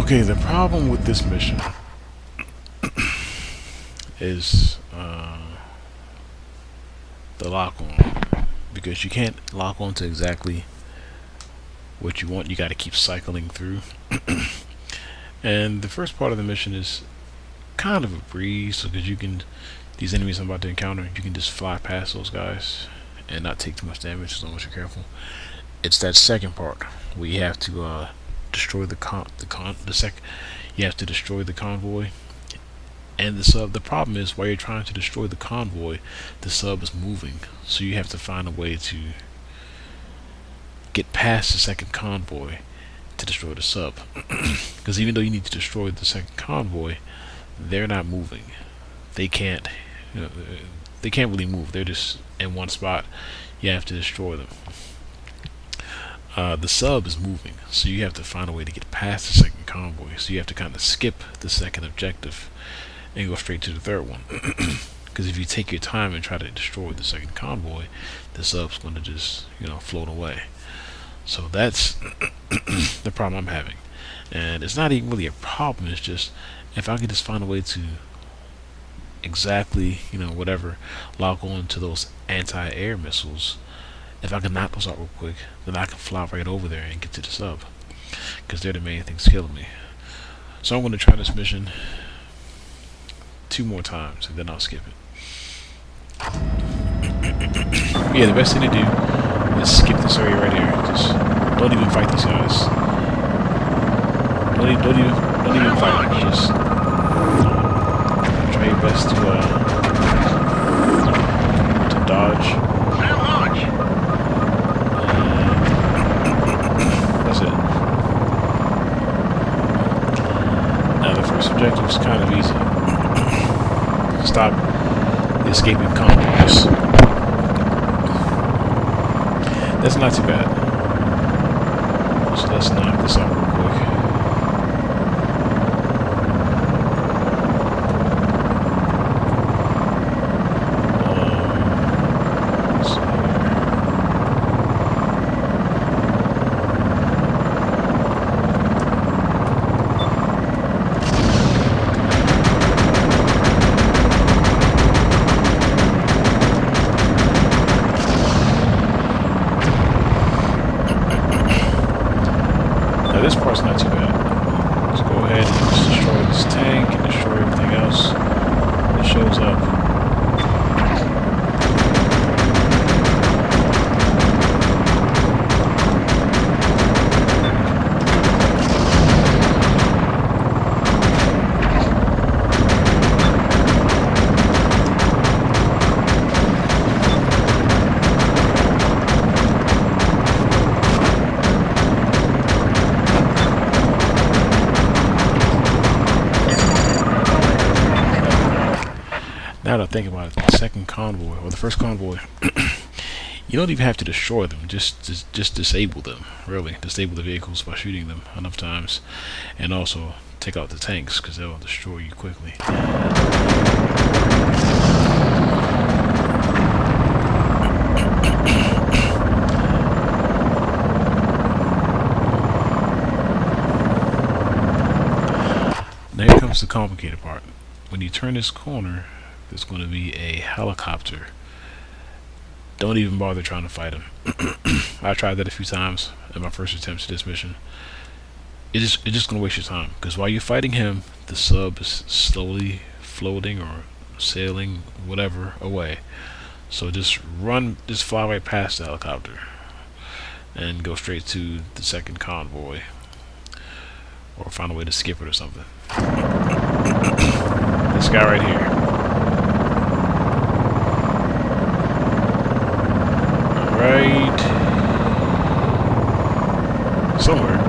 Okay, the problem with this mission is the lock on, because you can't lock on to exactly what you want. You got to keep cycling through. And the first part of the mission is kind of a breeze, because you can, these enemies I'm about to encounter, you can just fly past those guys and not take too much damage as long as you're careful. It's that second part where you have to destroy you have to destroy the convoy and the sub. The problem is, while you're trying to destroy the convoy, the sub is moving, so you have to find a way to get past the second convoy to destroy the sub. Because even though you need to destroy the second convoy, they're not moving. They can't, they can't really move. They're just in one spot. You have to destroy them. The sub is moving, so you have to find a way to get past the second convoy. So you have to kind of skip the second objective and go straight to the third one. Because if you take your time and try to destroy the second convoy, the sub's going to just, float away. So that's the problem I'm having. And it's not even really a problem. It's just, if I could just find a way to exactly, whatever, lock on to those anti-air missiles. If I can knock those out real quick, then I can fly right over there and get to the sub, because they're the main things killing me. So I'm going to try this mission 2 more times, and then I'll skip it. Yeah, the best thing to do is skip this area right here. Just don't even fight these guys. Don't even fight them. Just try your best to dodge. That's it. Now the first objective is kind of easy. Stop the escaping convoys. That's not too bad. So let's knock this out real quick. This part's not too bad. Let's go ahead and just destroy this tank and destroy everything else that shows up. Now that I think about it, the second convoy, or the first convoy, you don't even have to destroy them. Just disable them. Really, disable the vehicles by shooting them enough times, and also take out the tanks, because they'll destroy you quickly. Now here comes the complicated part. When you turn this corner, there's going to be a helicopter. Don't even bother trying to fight him. I tried that a few times in my first attempts at this mission. It's just going to waste your time, because while you're fighting him, the sub is slowly floating or sailing, whatever, away. So just fly right past the helicopter and go straight to the second convoy, or find a way to skip it or something. This guy right here. Right somewhere.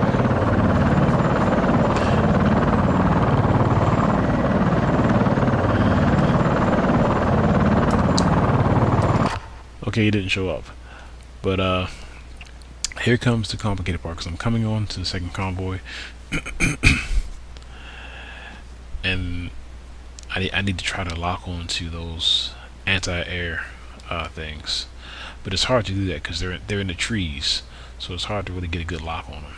Okay, he didn't show up, but here comes the complicated part, because I'm coming on to the second convoy. And I need to try to lock on to those anti-air things. But it's hard to do that because they're in the trees, so it's hard to really get a good lock on them.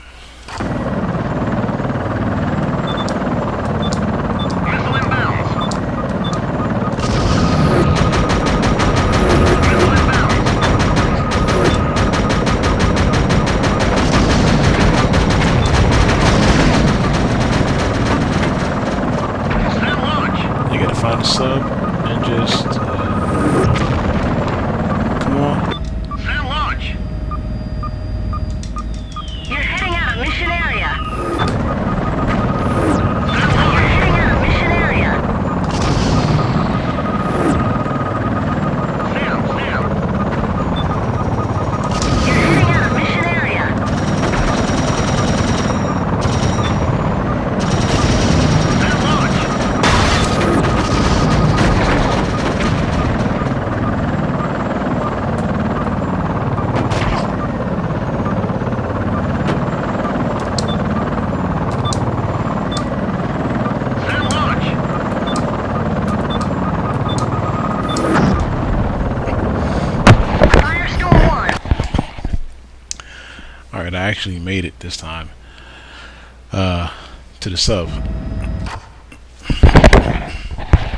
the sub and just come on. Sound launch. You're heading out of mission area. Sound launch. You're heading out of mission area. Sound. You're heading out of mission area. Sound launch. Sound launch. Firestorm 1. Alright, I actually made it this time. To the sub.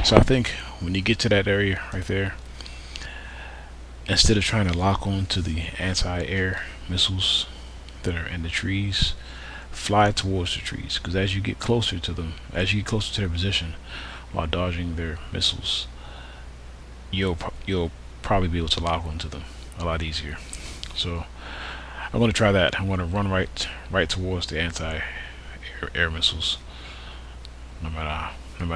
So I think when you get to that area right there, instead of trying to lock on to the anti-air missiles that are in the trees, fly towards the trees, because as you get closer to them, as you get closer to their position while dodging their missiles, you'll probably be able to lock onto them a lot easier. So I'm going to try that. I'm going to run right towards the anti-air missiles, no matter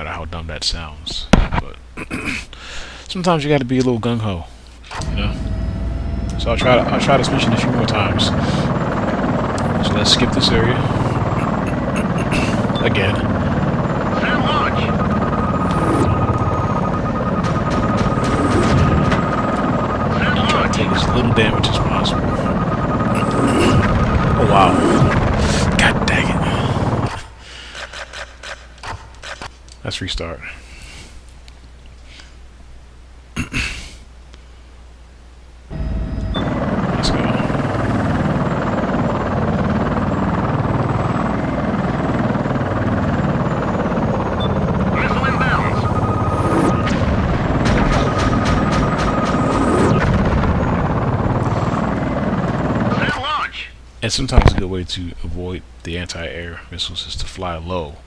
how dumb that sounds. But sometimes you got to be a little gung ho, you know. So I'll try this mission a few more times. So let's skip this area again. Sound launch. Sound Try to launch. take as little damage as possible. Oh wow! God dang it! Let's restart. Let's go. Missile inbounds. Sound launch. And sometimes a good way to avoid the anti-air missiles is to fly low.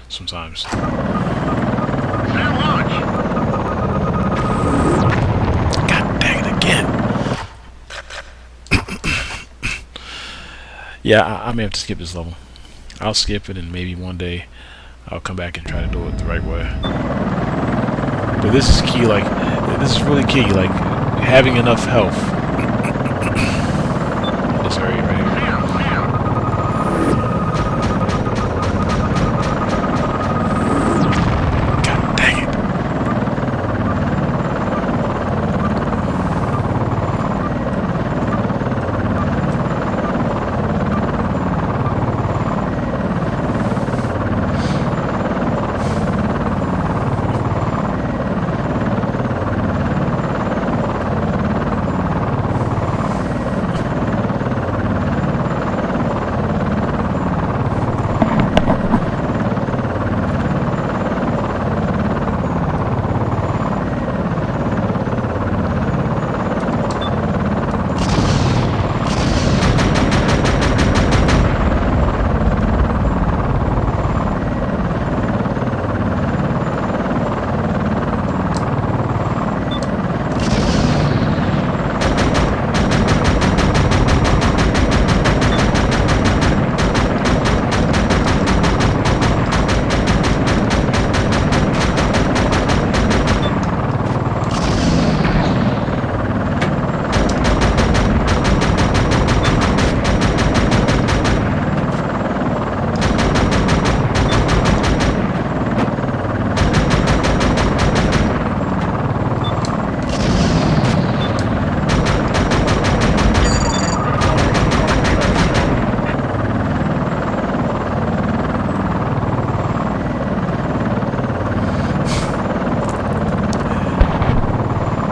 Sometimes. Sound launch. God dang it again! Yeah, I may have to skip this level. I'll skip it and maybe one day I'll come back and try to do it the right way. But this is key, like, this is really key, like, having enough health. In this area right here. Sound. God dang it.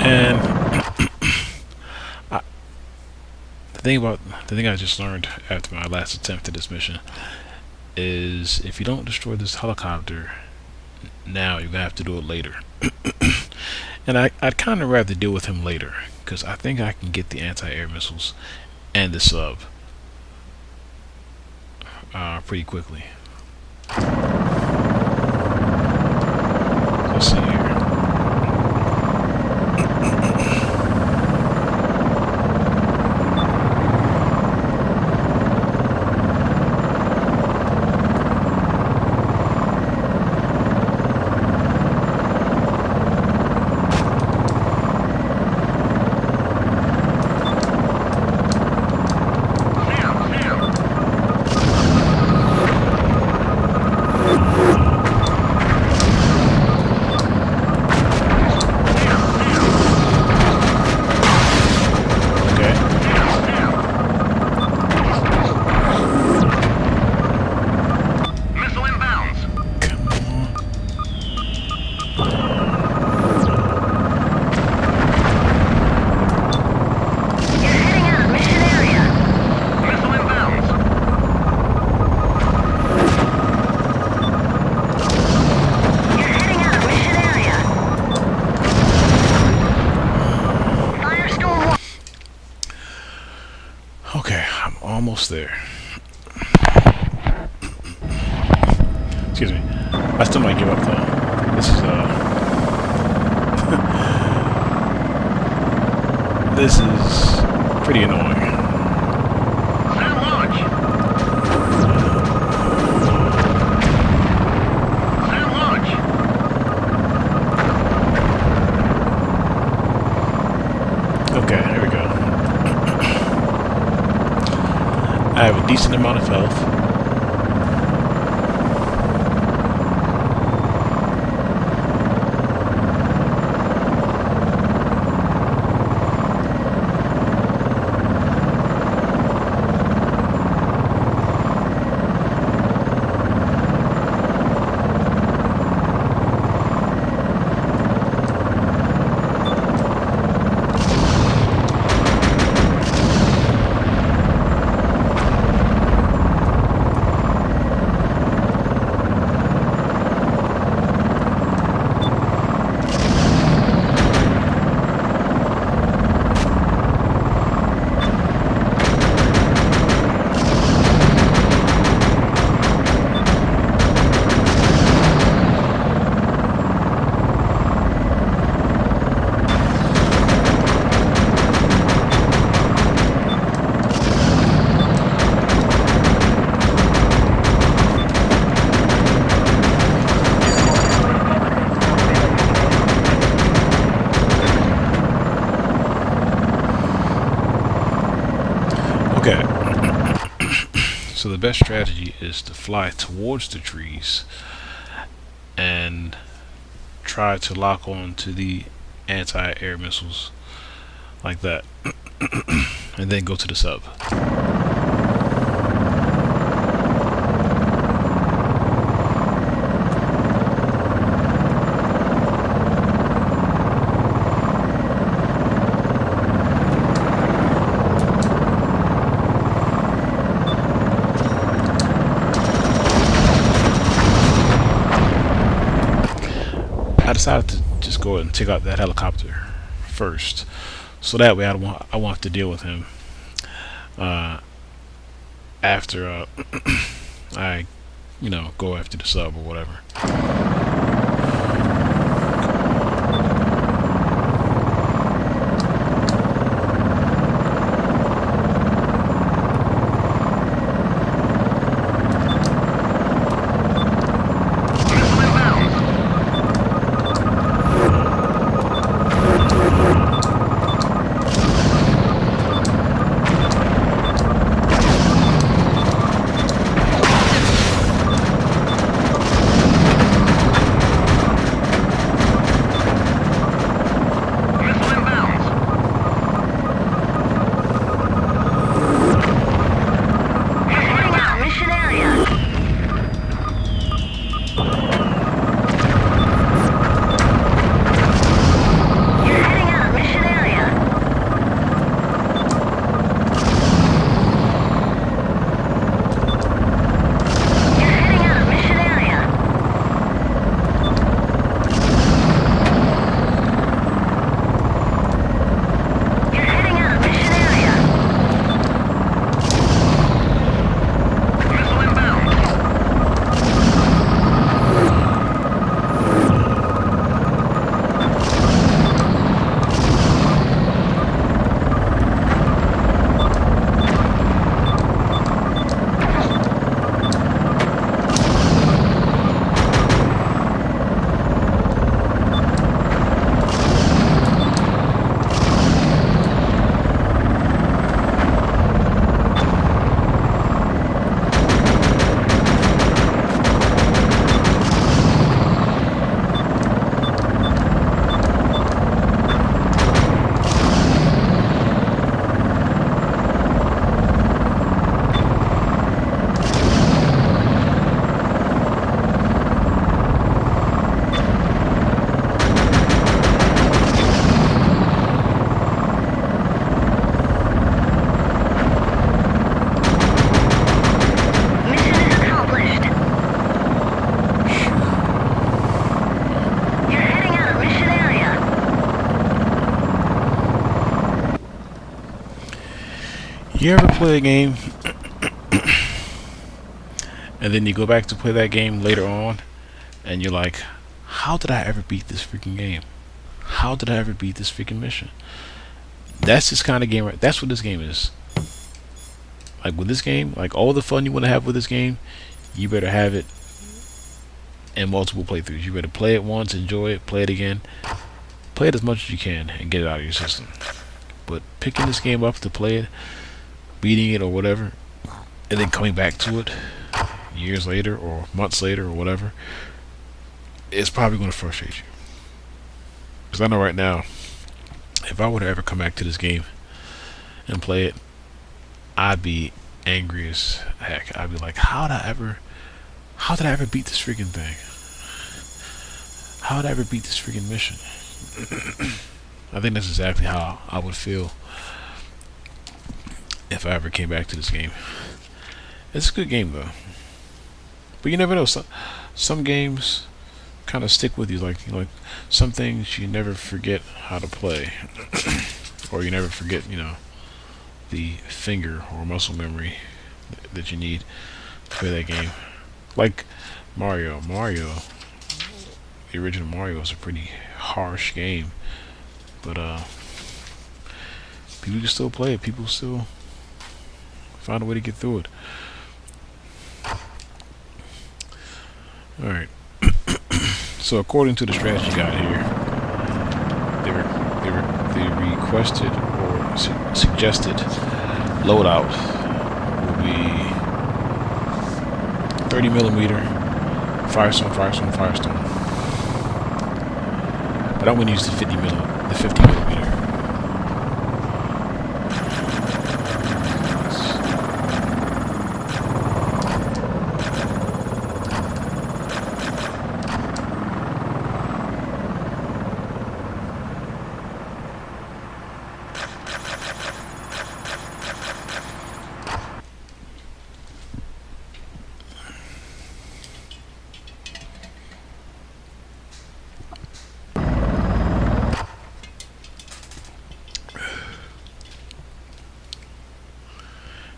And the thing I just learned after my last attempt at this mission is if you don't destroy this helicopter now, you're gonna have to do it later. And I'd kind of rather deal with him later because I think I can get the anti-air missiles and the sub pretty quickly. Let's see here. Almost there. Excuse me. I still might give up though. This is this is pretty annoying. Set launch. Set launch. Okay, here we go. I have a decent amount of health. Okay. So the best strategy is to fly towards the trees and try to lock on to the anti-air missiles like that. And then go to the sub. I decided to just go ahead and take out that helicopter first, so that way I want to deal with him after I go after the sub or whatever. You ever play a game and then you go back to play that game later on and you're like, how did I ever beat this freaking game? How did I ever beat this freaking mission? That's this kind of game, right? That's what this game is. Like with this game, like all the fun you want to have with this game, you better have it in multiple playthroughs. You better play it once, enjoy it, play it again, play it as much as you can, and get it out of your system. But picking this game up to play it, beating it or whatever, and then coming back to it years later or months later or whatever, it's probably going to frustrate you. Because I know right now, if I were to ever come back to this game and play it, I'd be angry as heck. I'd be like, how did I ever beat this freaking thing? How did I ever beat this freaking mission? I think that's exactly how I would feel if I ever came back to this game. It's a good game though, but you never know. Some games kind of stick with you. Like some things you never forget how to play, or you never forget. The finger or muscle memory that you need to play that game. Like Mario. The original Mario is a pretty harsh game, but people can still play it. People still find a way to get through it. Alright. So according to the strategy guide here, they requested or suggested loadout will be 30mm Firestone. But I'm gonna use the 50mm.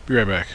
Be right back.